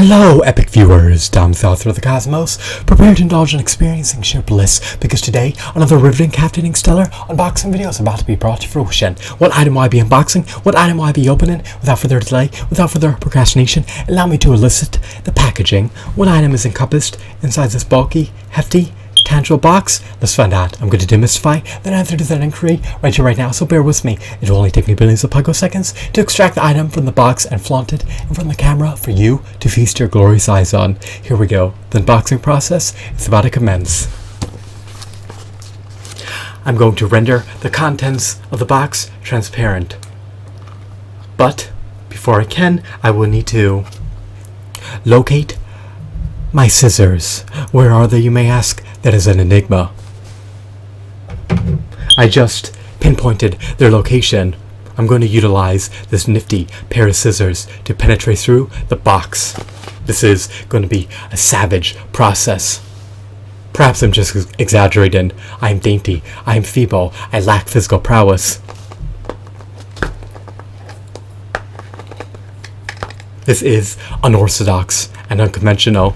Hello, epic viewers, Dom South of the Cosmos. Prepare to indulge in experiencing sheer bliss, because today, another riveting, captivating, stellar unboxing video is about to be brought to fruition. What item will I be unboxing? What item will I be opening? Without further delay, without further procrastination, allow me to elicit the packaging. What item is encompassed inside this bulky, hefty, tangible box? Let's find out. I'm going to demystify the answer to that inquiry right here, right now, so bear with me. It will only take me billions of picoseconds to extract the item from the box and flaunt it in front of the camera for you to feast your glorious eyes on. Here we go. The unboxing process is about to commence. I'm going to render the contents of the box transparent. But before I can, I will need to locate my scissors. Where are they, you may ask? That is an enigma. I just pinpointed their location. I'm going to utilize this nifty pair of scissors to penetrate through the box. This is going to be a savage process. Perhaps I'm just exaggerating. I am dainty. I am feeble. I lack physical prowess. This is unorthodox and unconventional.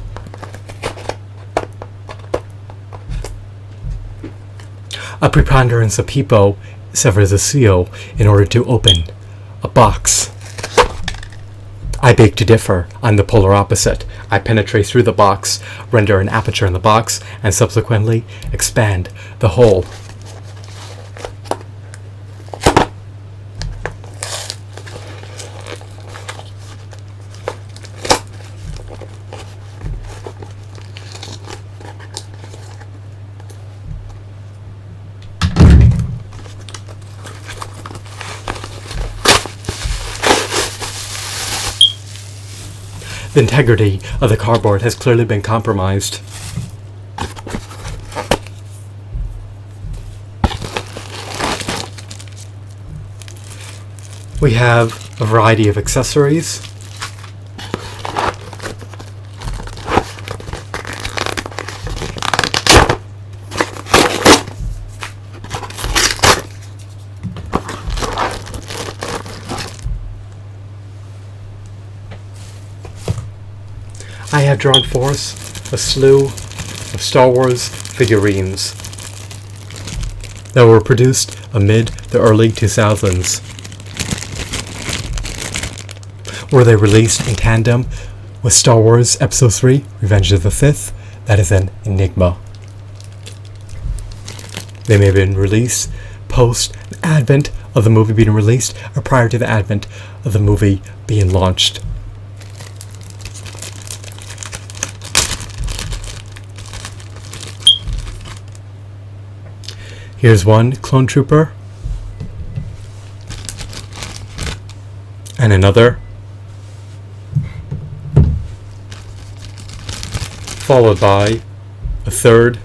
A preponderance of people severs a seal in order to open a box. I beg to differ. I'm the polar opposite. I penetrate through the box, render an aperture in the box, and subsequently expand the hole. The integrity of the cardboard has clearly been compromised. We have a variety of accessories. I have drawn forth a slew of Star Wars figurines that were produced amid the early 2000s. Were they released in tandem with Star Wars Episode 3, Revenge of the Sith? That is an enigma. They may have been released post the advent of the movie being released or prior to the advent of the movie being launched. Here's one clone trooper, and another, followed by a third,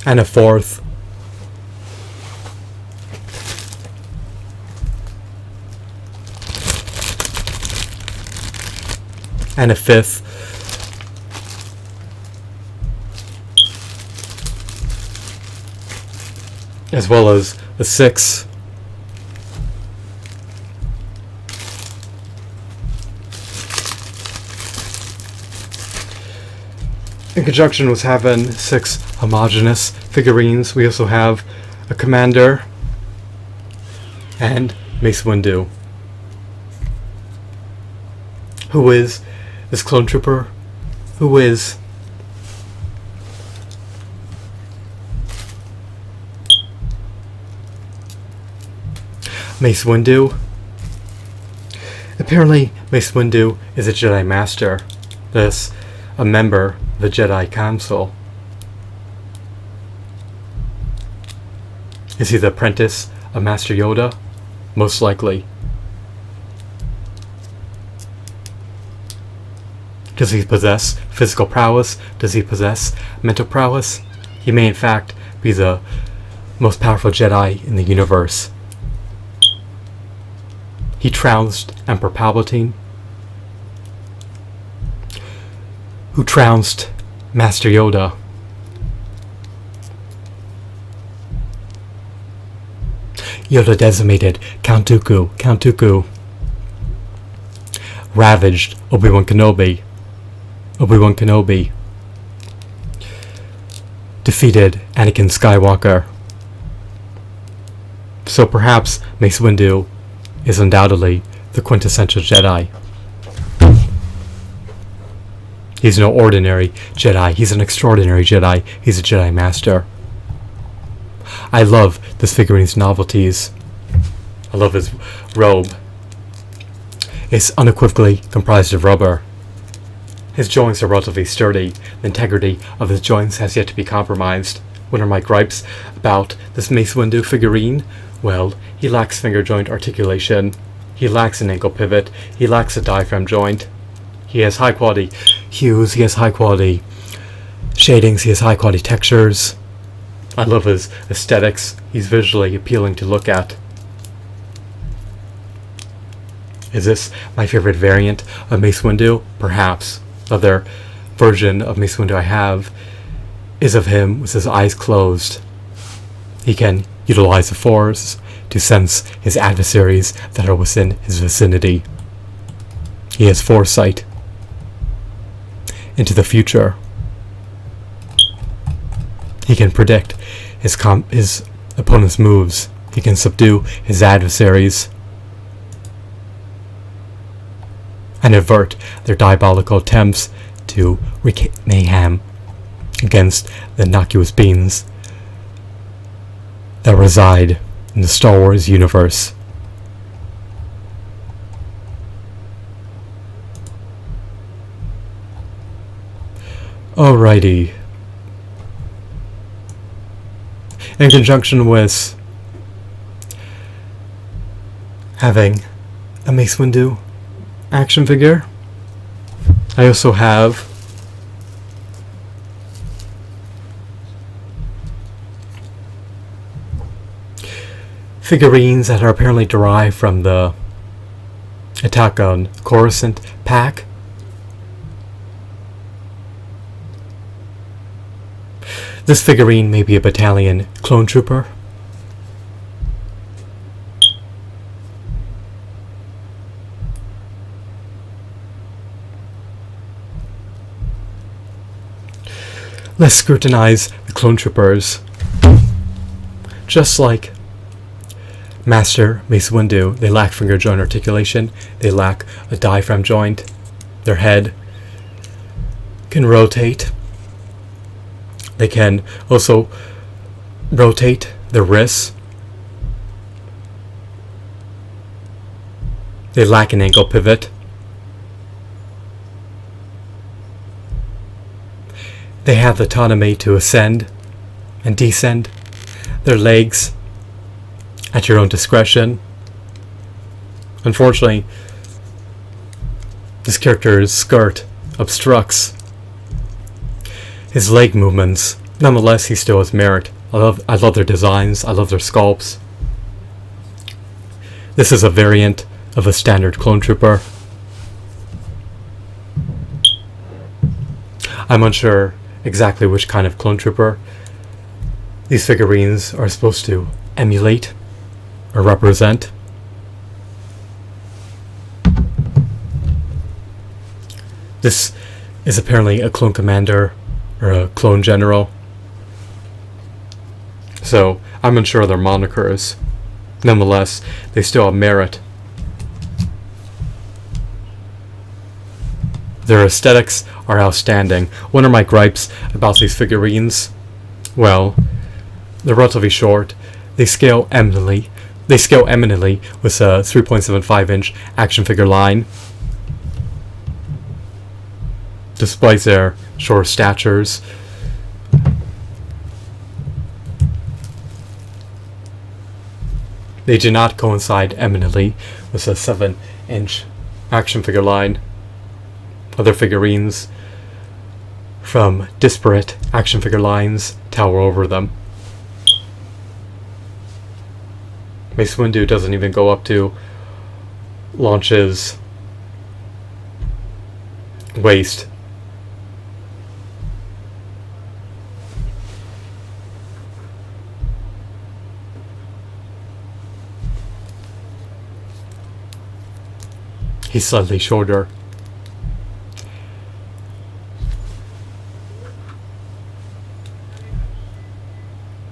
and a fourth, and a fifth, as well as a sixth, in conjunction with having 6 homogeneous figurines. We also have a commander and Mace Windu. Who is this clone trooper? Who is Mace Windu? Apparently, Mace Windu is a Jedi Master. Thus, a member of the Jedi Council. Is he the apprentice of Master Yoda? Most likely. Does he possess physical prowess? Does he possess mental prowess? He may in fact be the most powerful Jedi in the universe. He trounced Emperor Palpatine, who trounced Master Yoda. Yoda decimated Count Dooku. ravaged Obi-Wan Kenobi. Obi-Wan Kenobi defeated Anakin Skywalker. So perhaps Mace Windu is undoubtedly the quintessential Jedi. He's no ordinary Jedi. He's an extraordinary Jedi. He's a Jedi Master. I love this figurine's novelties. I love his robe. It's unequivocally comprised of rubber. His joints are relatively sturdy. The integrity of his joints has yet to be compromised. What are my gripes about this Mace Windu figurine? Well, he lacks finger joint articulation. He lacks an ankle pivot. He lacks a diaphragm joint. He has high quality hues. He has high quality shadings. He has high quality textures. I love his aesthetics. He's visually appealing to look at. Is this my favorite variant of Mace Windu? Perhaps. The other version of Mace Windu I have is of him with his eyes closed. He can utilize the Force to sense his adversaries that are within his vicinity. He has foresight into the future. He can predict his opponent's moves. He can subdue his adversaries and avert their diabolical attempts to wreak mayhem against the innocuous beings that reside in the Star Wars universe. Alrighty. In conjunction with having a Mace Windu action figure, I also have figurines that are apparently derived from the Attack on Coruscant pack. This figurine may be a Battalion clone trooper. Let's scrutinize the clone troopers. Just like Master Mace Windu, they lack finger joint articulation, they lack a diaphragm joint, their head can rotate. They can also rotate their wrists. They lack an ankle pivot. They have the autonomy to ascend and descend their legs at your own discretion. Unfortunately, this character's skirt obstructs his leg movements. Nonetheless, he still has merit. I love their designs. I love their sculpts. This is a variant of a standard clone trooper. I'm unsure exactly which kind of clone trooper these figurines are supposed to emulate or represent. This is apparently a clone commander or a clone general. So I'm unsure of their monikers. Nonetheless, they still have merit. Their aesthetics are outstanding. What are my gripes about these figurines? Well, they're relatively short. They scale eminently. With a 3.75-inch action figure line. Despite their short statures, they do not coincide eminently with a 7-inch action figure line. Other figurines from disparate action figure lines tower over them. Mace Windu doesn't even go up to Launch's waist. He's slightly shorter.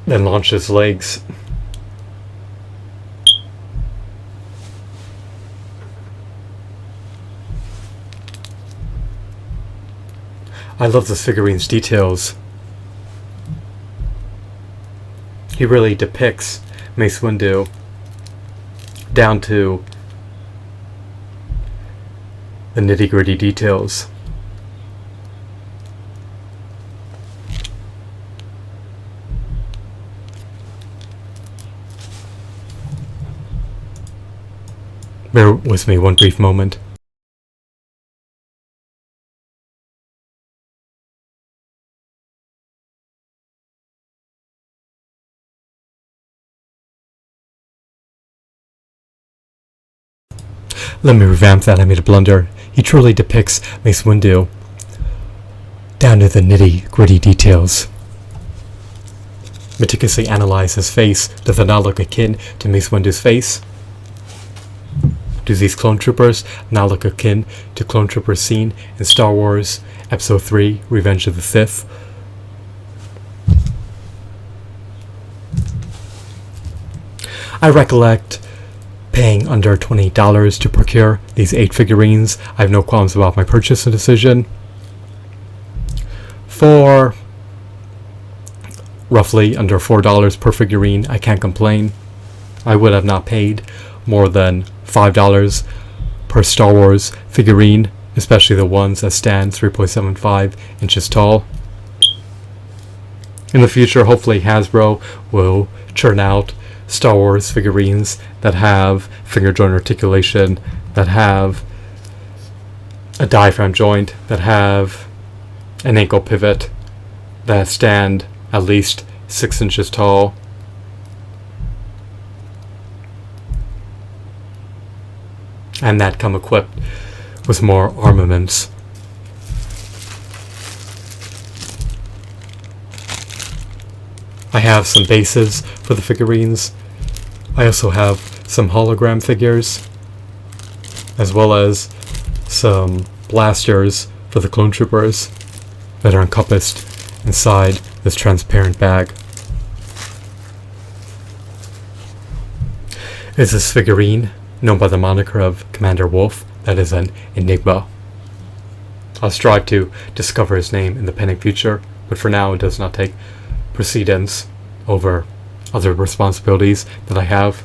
Then launches legs. I love this figurine's details. He really depicts Mace Windu down to the nitty-gritty details. Bear with me one brief moment. Let me revamp that. I made a blunder. He truly depicts Mace Windu down to the nitty-gritty details. Meticulously analyze his face. Does it not look akin to Mace Windu's face? Do these clone troopers now look akin to clone troopers seen in Star Wars Episode 3, Revenge of the Sith? I recollect paying under $20 to procure these 8 figurines. I have no qualms about my purchase decision. For roughly under $4 per figurine, I can't complain. I would have not paid more than $5 per Star Wars figurine, especially the ones that stand 3.75 inches tall. In the future, hopefully Hasbro will churn out Star Wars figurines that have finger joint articulation, that have a diaphragm joint, that have an ankle pivot, that stand at least 6 inches tall. And that come equipped with more armaments. I have some bases for the figurines. I also have some hologram figures, as well as some blasters for the clone troopers that are encompassed inside this transparent bag. Is this figurine known by the moniker of Commander Wolf? That is an enigma. I'll strive to discover his name in the pending future, but for now it does not take precedence over other responsibilities that I have.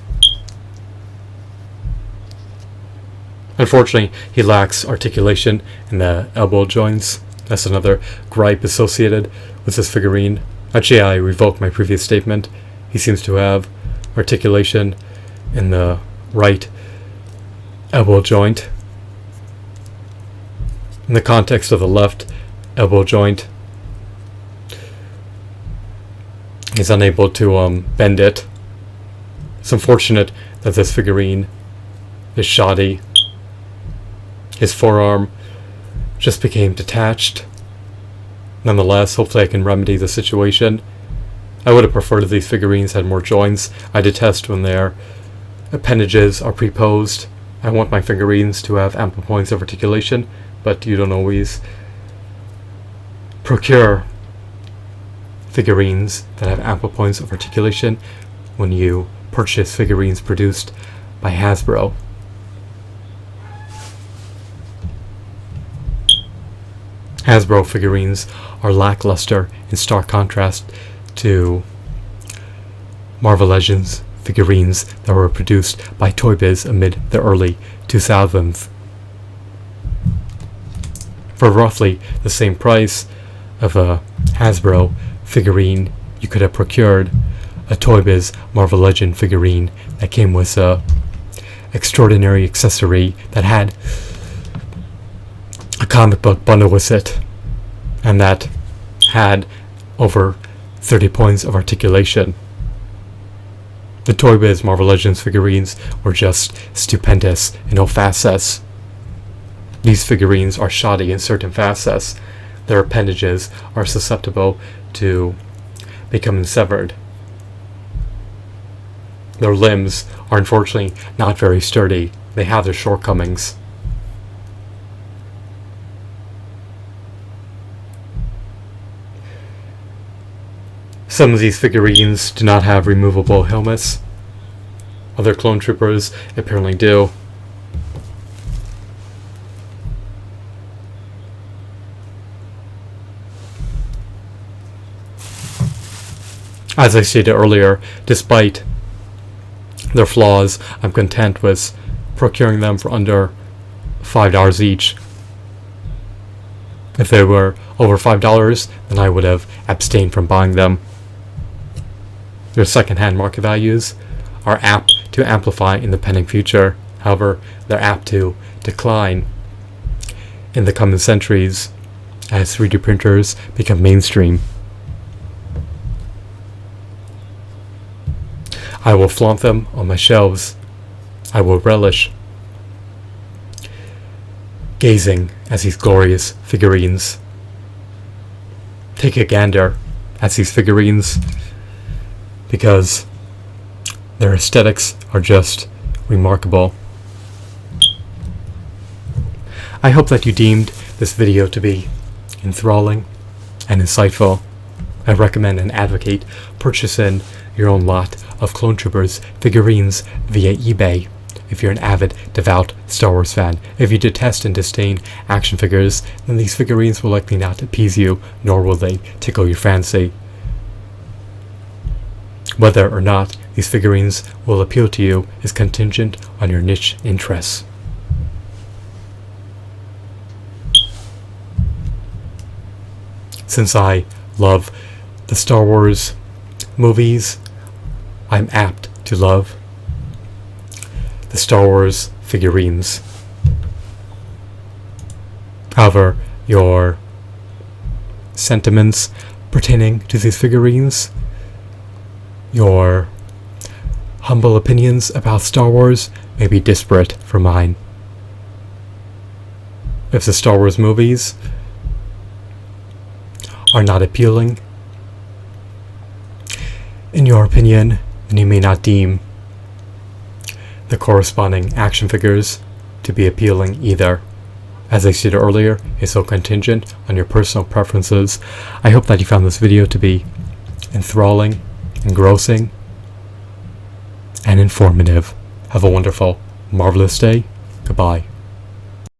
Unfortunately, he lacks articulation in the elbow joints. That's another gripe associated with this figurine. Actually, I revoked my previous statement. He seems to have articulation in the right elbow joint. In the context of the left elbow joint, he's unable to bend it. It's unfortunate that this figurine is shoddy. His forearm just became detached. Nonetheless, hopefully I can remedy the situation. I would have preferred if these figurines had more joints. I detest when their appendages are preposed. I want my figurines to have ample points of articulation, but you don't always procure figurines that have ample points of articulation when you purchase figurines produced by Hasbro. Hasbro figurines are lackluster in stark contrast to Marvel Legends figurines that were produced by Toy Biz amid the early 2000s. For roughly the same price of a Hasbro figurine, you could have procured a Toy Biz Marvel Legend figurine that came with a extraordinary accessory that had a comic book bundle with it, and that had over 30 points of articulation. The Toy Biz Marvel Legends figurines were just stupendous in all facets. These figurines are shoddy in certain facets. Their appendages are susceptible to becoming severed. Their limbs are unfortunately not very sturdy. They have their shortcomings. Some of these figurines do not have removable helmets. Other clone troopers apparently do. As I stated earlier, despite their flaws, I'm content with procuring them for under $5 each. If they were over $5, then I would have abstained from buying them. Their second-hand market values are apt to amplify in the pending future. However, they're apt to decline in the coming centuries as 3D printers become mainstream. I will flaunt them on my shelves. I will relish gazing at these glorious figurines. Take a gander at these figurines because their aesthetics are just remarkable. I hope that you deemed this video to be enthralling and insightful. I recommend and advocate purchasing your own lot of Clone Troopers figurines via eBay if you're an avid, devout Star Wars fan. If you detest and disdain action figures, then these figurines will likely not appease you, nor will they tickle your fancy. Whether or not these figurines will appeal to you is contingent on your niche interests. Since I love the Star Wars movies, I'm apt to love the Star Wars figurines. However, your sentiments pertaining to these figurines, your humble opinions about Star Wars may be disparate from mine. If the Star Wars movies are not appealing, in your opinion, then you may not deem the corresponding action figures to be appealing either. As I stated earlier, it's so contingent on your personal preferences. I hope that you found this video to be enthralling, engrossing, and informative. Have a wonderful, marvelous day. Goodbye.